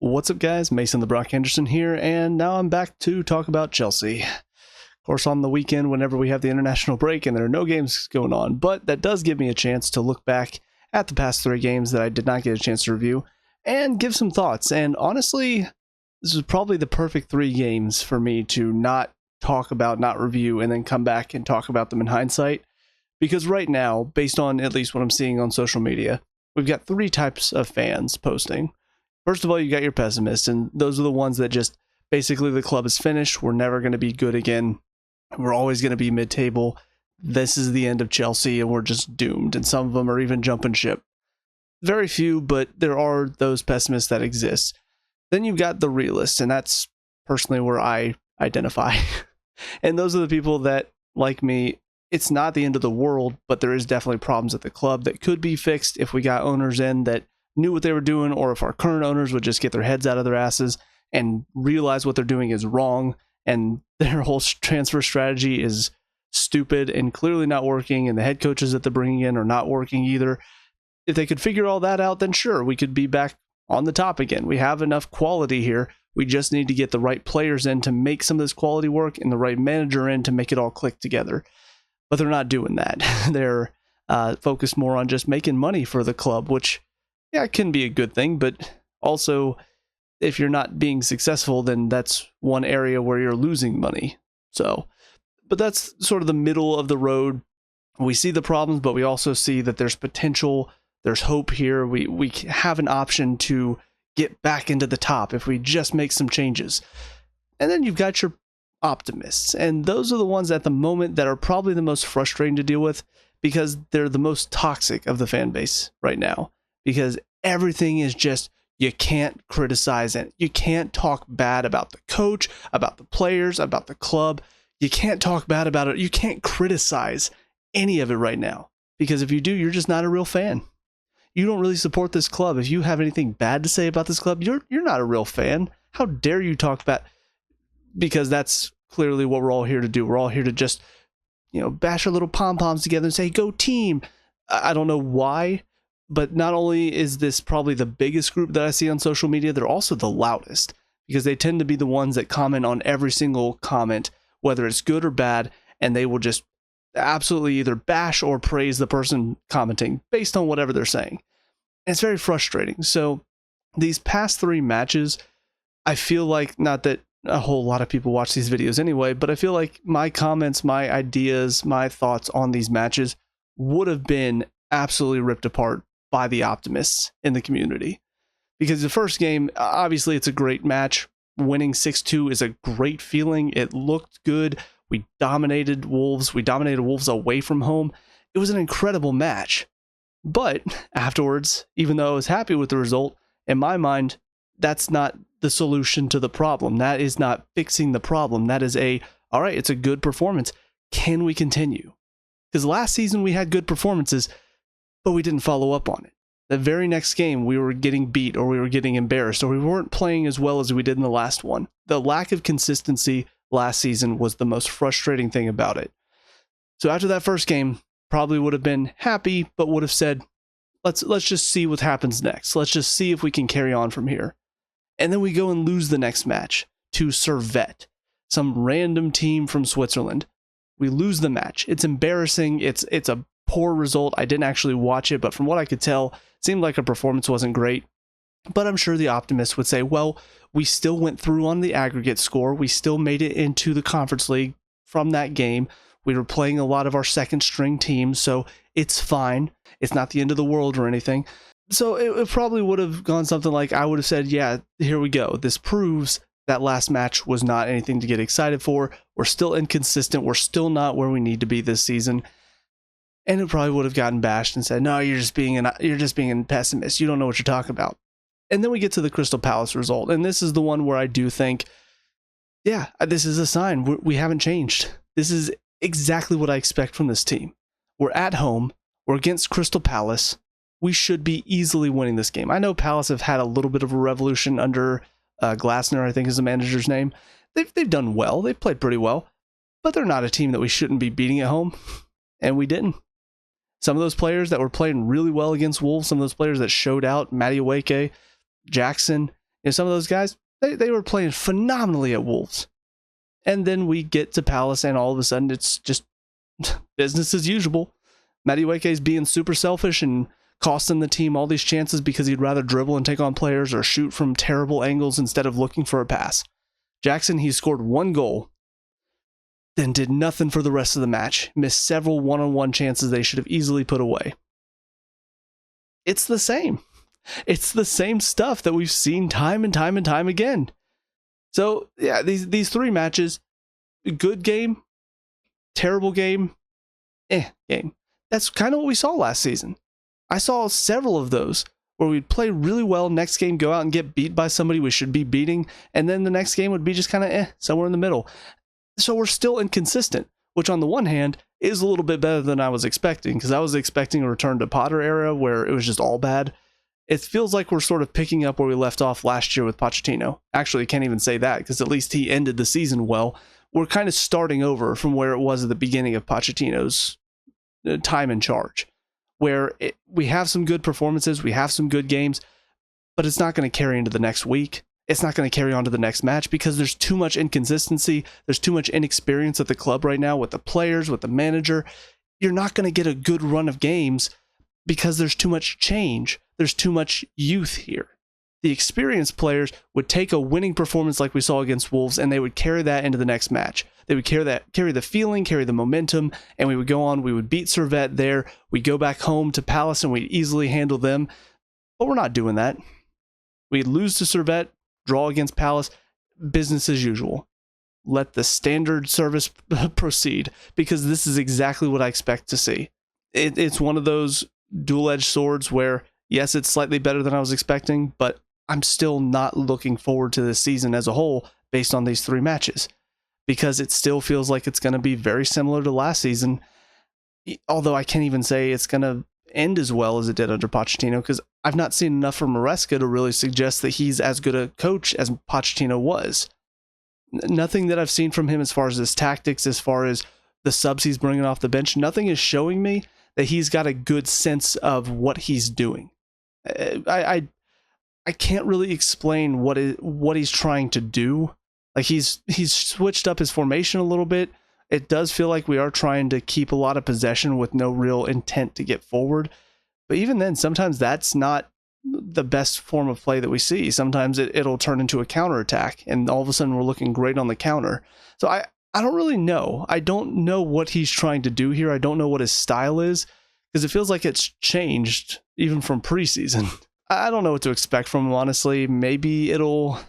What's up, guys? Mason the Brock Henderson here, and now I'm back to talk about Chelsea. Of course, on the weekend, whenever we have the international break and there are no games going on, but that does give me a chance to look back at the past 3 games that I did not get a chance to review and give some thoughts. And honestly, this is probably the perfect 3 games for me to not talk about, not review, and then come back and talk about them in hindsight. Because right now, based on at least what I'm seeing on social media, we've got 3 types of fans posting. First of all, you got your pessimists, and those are the ones that just basically the club is finished. We're never going to be good again. We're always going to be mid-table. This is the end of Chelsea, and we're just doomed. And some of them are even jumping ship. Very few, but there are those pessimists that exist. Then you've got the realists, and that's personally where I identify. And those are the people that, like me, it's not the end of the world, but there is definitely problems at the club that could be fixed if we got owners in that knew what they were doing, or if our current owners would just get their heads out of their asses and realize what they're doing is wrong and their whole transfer strategy is stupid and clearly not working, and the head coaches that they're bringing in are not working either. If they could figure all that out, then sure, we could be back on the top again. We have enough quality here. We just need to get the right players in to make some of this quality work and the right manager in to make it all click together. But they're not doing that. They're focused more on just making money for the club, which, yeah, it can be a good thing, but also if you're not being successful, then that's one area where you're losing money. So, but that's sort of the middle of the road. We see the problems, but we also see that there's potential, there's hope here. We have an option to get back into the top if we just make some changes. And then you've got your optimists, and those are the ones at the moment that are probably the most frustrating to deal with because they're the most toxic of the fan base right now. Because everything is just, you can't criticize it. You can't talk bad about the coach, about the players, about the club. You can't talk bad about it. You can't criticize any of it right now. Because if you do, you're just not a real fan. You don't really support this club. If you have anything bad to say about this club, you're not a real fan. How dare you talk bad? Because that's clearly what we're all here to do. We're all here to just, bash our little pom-poms together and say, go team. I don't know why. But not only is this probably the biggest group that I see on social media, they're also the loudest because they tend to be the ones that comment on every single comment, whether it's good or bad, and they will just absolutely either bash or praise the person commenting based on whatever they're saying. And it's very frustrating. So these past 3 matches, I feel like, not that a whole lot of people watch these videos anyway, but I feel like my comments, my ideas, my thoughts on these matches would have been absolutely ripped apart by the optimists in the community. Because the first game, obviously it's a great match. Winning 6-2 is a great feeling. It looked good. We dominated Wolves. We dominated Wolves away from home. It was an incredible match. But afterwards, even though I was happy with the result, in my mind, that's not the solution to the problem. That is not fixing the problem. That is all right, it's a good performance. Can we continue? Because last season we had good performances, but we didn't follow up on it. The very next game, we were getting beat, or we were getting embarrassed, or we weren't playing as well as we did in the last one. The lack of consistency last season was the most frustrating thing about it. So after that first game, probably would have been happy, but would have said, let's just see what happens next. Let's just see if we can carry on from here. And then we go and lose the next match to Servette, some random team from Switzerland. We lose the match. It's embarrassing. It's a poor result. I didn't actually watch it, but from what I could tell, it seemed like our performance wasn't great. But I'm sure the optimists would say, well, we still went through on the aggregate score. We still made it into the Conference League from that game. We were playing a lot of our second string teams, so it's fine. It's not the end of the world or anything. So it probably would have gone something like, I would have said, yeah, here we go. This proves that last match was not anything to get excited for. We're still inconsistent. We're still not where we need to be this season. And it probably would have gotten bashed and said, no, you're just being a pessimist. You don't know what you're talking about. And then we get to the Crystal Palace result. And this is the one where I do think, yeah, this is a sign. We haven't changed. This is exactly what I expect from this team. We're at home. We're against Crystal Palace. We should be easily winning this game. I know Palace have had a little bit of a revolution under Glasner, I think is the manager's name. They've done well. They've played pretty well. But they're not a team that we shouldn't be beating at home. And we didn't. Some of those players that were playing really well against Wolves, some of those players that showed out, Matty Awake, Jackson, Some of those guys, they were playing phenomenally at Wolves. And then we get to Palace, and all of a sudden it's just business as usual. Madueke's being super selfish and costing the team all these chances because he'd rather dribble and take on players or shoot from terrible angles instead of looking for a pass. Jackson, he scored 1 goal, then did nothing for the rest of the match. Missed several one-on-one chances they should have easily put away. It's the same. It's the same stuff that we've seen time and time and time again. So, yeah, these 3 matches, good game, terrible game, game. That's kind of what we saw last season. I saw several of those where we'd play really well, next game go out and get beat by somebody we should be beating, and then the next game would be just kind of somewhere in the middle. So we're still inconsistent, which on the one hand is a little bit better than I was expecting, because I was expecting a return to Potter era where it was just all bad. It feels like we're sort of picking up where we left off last year with Pochettino. Actually, I can't even say that, because at least he ended the season well. We're kind of starting over from where it was at the beginning of Pochettino's time in charge, where we have some good performances, we have some good games, but it's not going to carry into the next week. It's not going to carry on to the next match because there's too much inconsistency. There's too much inexperience at the club right now with the players, with the manager. You're not going to get a good run of games because there's too much change. There's too much youth here. The experienced players would take a winning performance like we saw against Wolves, and they would carry that into the next match. They would carry the feeling, carry the momentum, and we would go on. We would beat Servette there. We'd go back home to Palace, and we'd easily handle them. But we're not doing that. We'd lose to Servette, draw against Palace, business as usual. Let the standard service proceed, because this is exactly what I expect to see. It's one of those dual-edged swords where, yes, it's slightly better than I was expecting, but I'm still not looking forward to this season as a whole based on these 3 matches, because it still feels like it's going to be very similar to last season, although I can't even say it's going to end as well as it did under Pochettino, because I've not seen enough from Maresca to really suggest that he's as good a coach as Pochettino was. Nothing that I've seen from him as far as his tactics, as far as the subs he's bringing off the bench, nothing is showing me that he's got a good sense of what he's doing. I can't really explain what he's trying to do. Like he's switched up his formation a little bit. It does feel like we are trying to keep a lot of possession with no real intent to get forward. But even then, sometimes that's not the best form of play that we see. Sometimes it'll turn into a counterattack, and all of a sudden we're looking great on the counter. So I don't really know. I don't know what he's trying to do here. I don't know what his style is, because it feels like it's changed even from preseason. I don't know what to expect from him, honestly. Maybe it'll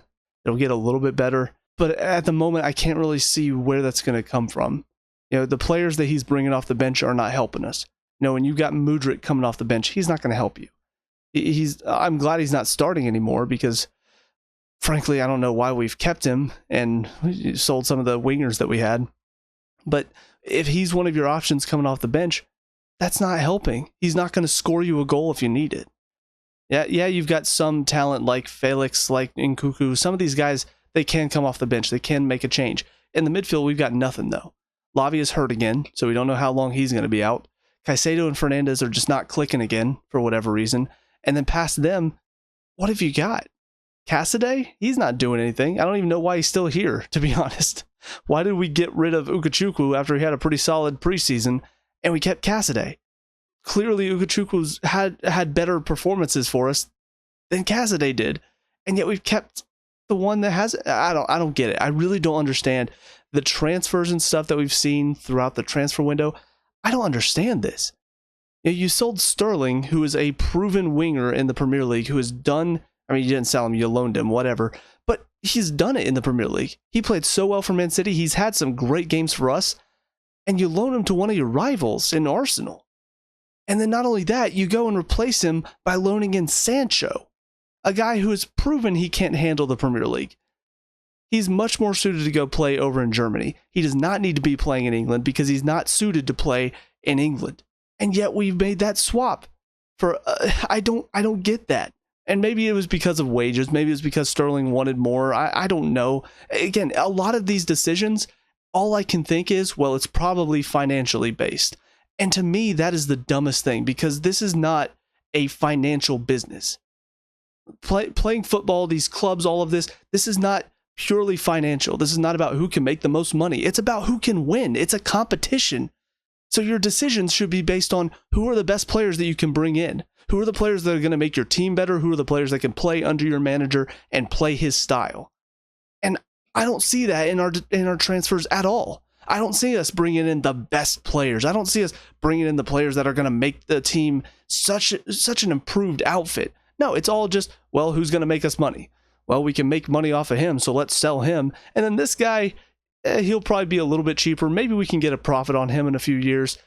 get a little bit better, but at the moment I can't really see where that's going to come from. The players that he's bringing off the bench are not helping us. When you've got Mudryk coming off the bench, he's not going to help you. I'm glad he's not starting anymore, because frankly, I don't know why we've kept him and sold some of the wingers that we had. But if he's one of your options coming off the bench, that's not helping. He's not going to score you a goal if you need it. Yeah, you've got some talent like Felix, like Nkuku. Some of these guys, they can come off the bench. They can make a change. In the midfield, we've got nothing, though. Lavia's hurt again, so we don't know how long he's going to be out. Caicedo and Fernandez are just not clicking again for whatever reason. And then past them, what have you got? Cassidy? He's not doing anything. I don't even know why he's still here, to be honest. Why did we get rid of Ukachukwu after he had a pretty solid preseason and we kept Cassidy? Clearly, Ugochukwu's had better performances for us than Cassidy did, and yet we've kept the one that has. I don't get it. I really don't understand the transfers and stuff that we've seen throughout the transfer window. I don't understand this. You sold Sterling, who is a proven winger in the Premier League, who has done. I mean, you didn't sell him, you loaned him, whatever. But he's done it in the Premier League. He played so well for Man City. He's had some great games for us, and you loan him to one of your rivals in Arsenal. And then not only that, you go and replace him by loaning in Sancho, a guy who has proven he can't handle the Premier League. He's much more suited to go play over in Germany. He does not need to be playing in England because he's not suited to play in England. And yet we've made that swap for I don't get that. And maybe it was because of wages. Maybe it was because Sterling wanted more. I don't know. Again, a lot of these decisions, all I can think is, well, it's probably financially based. And to me, that is the dumbest thing, because this is not a financial business. Playing football, these clubs, all of this is not purely financial. This is not about who can make the most money. It's about who can win. It's a competition. So your decisions should be based on who are the best players that you can bring in. Who are the players that are going to make your team better? Who are the players that can play under your manager and play his style? And I don't see that in our transfers at all. I don't see us bringing in the best players. I don't see us bringing in the players that are going to make the team such an improved outfit. No, it's all just, well, who's going to make us money? Well, we can make money off of him, so let's sell him. And then this guy, he'll probably be a little bit cheaper. Maybe we can get a profit on him in a few years.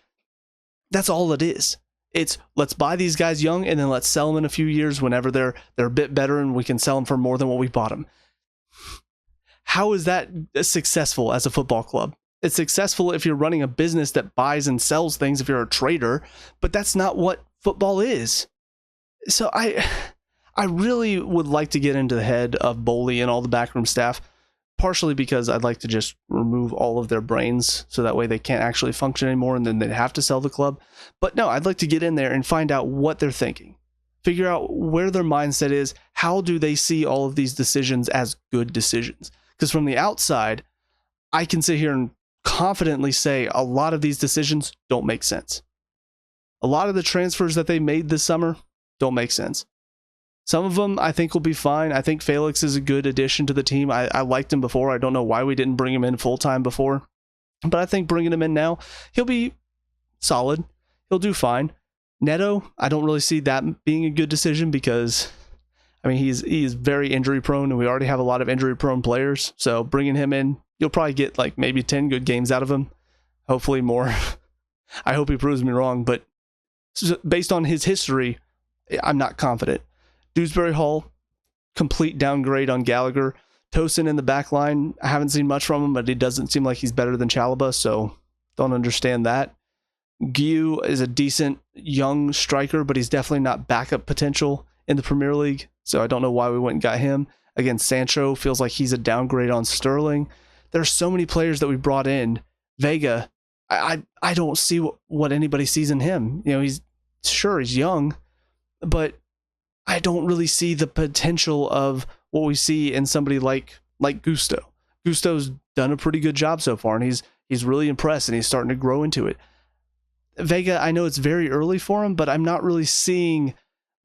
That's all it is. It's let's buy these guys young and then let's sell them in a few years whenever they're a bit better and we can sell them for more than what we bought them. How is that successful as a football club? It's successful if you're running a business that buys and sells things, if you're a trader, but that's not what football is. So I really would like to get into the head of Boley and all the backroom staff, partially because I'd like to just remove all of their brains so that way they can't actually function anymore and then they'd have to sell the club. But no, I'd like to get in there and find out what they're thinking, figure out where their mindset is, how do they see all of these decisions as good decisions? Because from the outside, I can sit here and confidently say a lot of these decisions don't make sense. A lot of the transfers that they made this summer don't make sense. Some of them I think will be fine. I think Felix is a good addition to the team. I liked him before. I don't know why we didn't bring him in full-time before. But I think bringing him in now, he'll be solid. He'll do fine. Neto, I don't really see that being a good decision because, I mean, he is very injury-prone, and we already have a lot of injury-prone players. So bringing him in, you'll probably get like maybe 10 good games out of him. Hopefully more. I hope he proves me wrong. But based on his history, I'm not confident. Dewsbury-Hall, complete downgrade on Gallagher. Tosin in the back line, I haven't seen much from him, but it doesn't seem like he's better than Chalaba, so don't understand that. Guiu is a decent young striker, but he's definitely not backup potential in the Premier League, so I don't know why we went and got him. Again, Sancho feels like he's a downgrade on Sterling. There's so many players that we brought in. Vega, I don't see what anybody sees in him. You know, he's young, but I don't really see the potential of what we see in somebody like Gusto. Gusto's done a pretty good job so far, and he's really impressed, and he's starting to grow into it. Vega, I know it's very early for him, but I'm not really seeing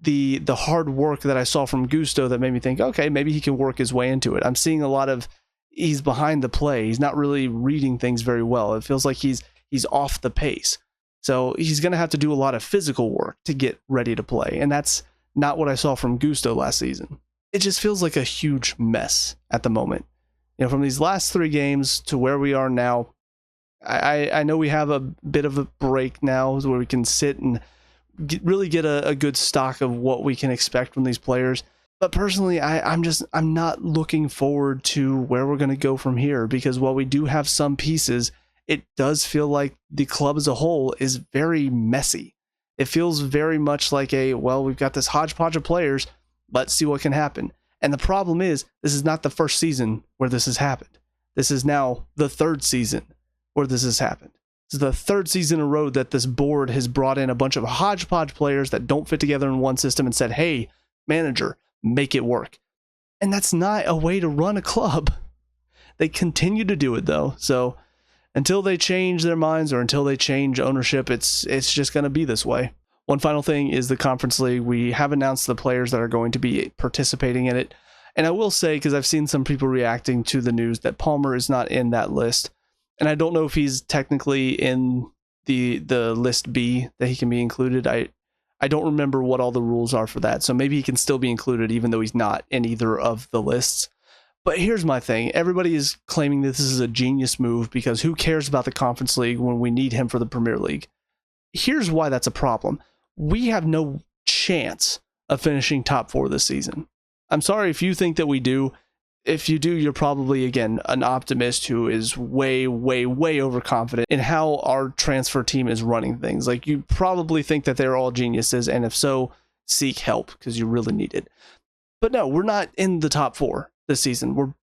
the hard work that I saw from Gusto that made me think, okay, maybe he can work his way into it. I'm seeing a lot of he's behind the play. He's not really reading things very well. It feels like he's off the pace. So he's going to have to do a lot of physical work to get ready to play, and that's not what I saw from Gusto last season. It just feels like a huge mess at the moment. You know, from these last 3 games to where we are now, I know we have a bit of a break now where we can sit and really get a good stock of what we can expect from these players. But personally, I'm not looking forward to where we're going to go from here, because while we do have some pieces, it does feel like the club as a whole is very messy. It feels very much like we've got this hodgepodge of players, let's see what can happen. And the problem is, this is not the first season where this has happened. This is now the 3rd season where this has happened. This is the 3rd season in a row that this board has brought in a bunch of hodgepodge players that don't fit together in one system and said, hey, manager, make it work. And that's not a way to run a club. They continue to do it though. So until they change their minds or until they change ownership, it's just going to be this way. One final thing is the Conference League. We have announced the players that are going to be participating in it. And I will say, because I've seen some people reacting to the news, that Palmer is not in that list. And I don't know if he's technically in the list B that he can be included. I don't remember what all the rules are for that. So maybe he can still be included even though he's not in either of the lists. But here's my thing. Everybody is claiming that this is a genius move because who cares about the Conference League when we need him for the Premier League? Here's why that's a problem. We have no chance of finishing top 4 this season. I'm sorry if you think that we do. If you do, you're probably, again, an optimist who is way, way, way overconfident in how our transfer team is running things. Like, you probably think that they're all geniuses, and if so, seek help because you really need it. But no, we're not in the top 4 this season. We're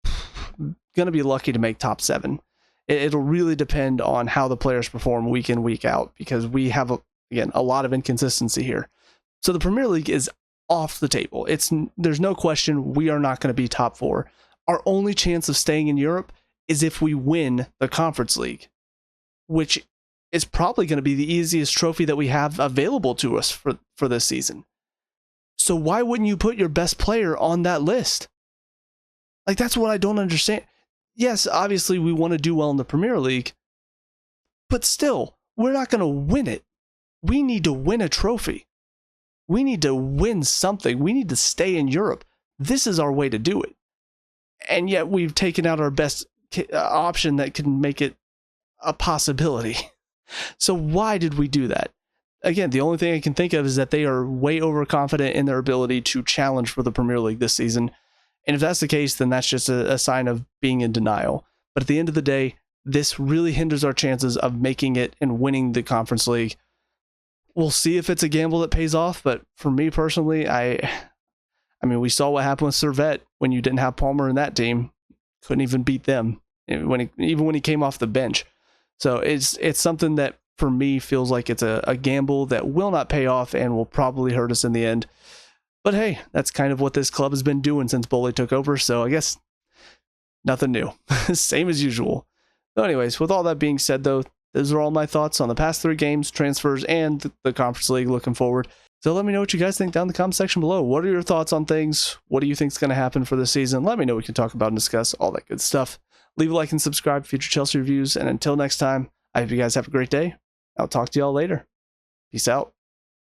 going to be lucky to make top 7. It'll really depend on how the players perform week in, week out, because we have, again, a lot of inconsistency here. So the Premier League is off the table. There's no question we are not going to be top 4. Our only chance of staying in Europe is if we win the Conference League, which is probably going to be the easiest trophy that we have available to us for this season. So why wouldn't you put your best player on that list? Like, that's what I don't understand. Yes, obviously we want to do well in the Premier League, but still, we're not going to win it. We need to win a trophy. We need to win something. We need to stay in Europe. This is our way to do it. And yet we've taken out our best option that can make it a possibility. So why did we do that? Again, the only thing I can think of is that they are way overconfident in their ability to challenge for the Premier League this season. And if that's the case, then that's just a sign of being in denial. But at the end of the day, this really hinders our chances of making it and winning the Conference League. We'll see if it's a gamble that pays off, but for me personally, I mean, we saw what happened with Servette when you didn't have Palmer in that team. Couldn't even beat them even when he came off the bench. So it's something that for me feels like it's a gamble that will not pay off and will probably hurt us in the end. But hey, that's kind of what this club has been doing since Bole took over, so I guess nothing new. Same as usual. So anyways, with all that being said though, those are all my thoughts on the past 3 games, transfers, and the Conference League looking forward. So let me know what you guys think down in the comment section below. What are your thoughts on things? What do you think is going to happen for this season? Let me know. We can talk about and discuss all that good stuff. Leave a like and subscribe for future Chelsea reviews. And until next time, I hope you guys have a great day. I'll talk to y'all later. Peace out.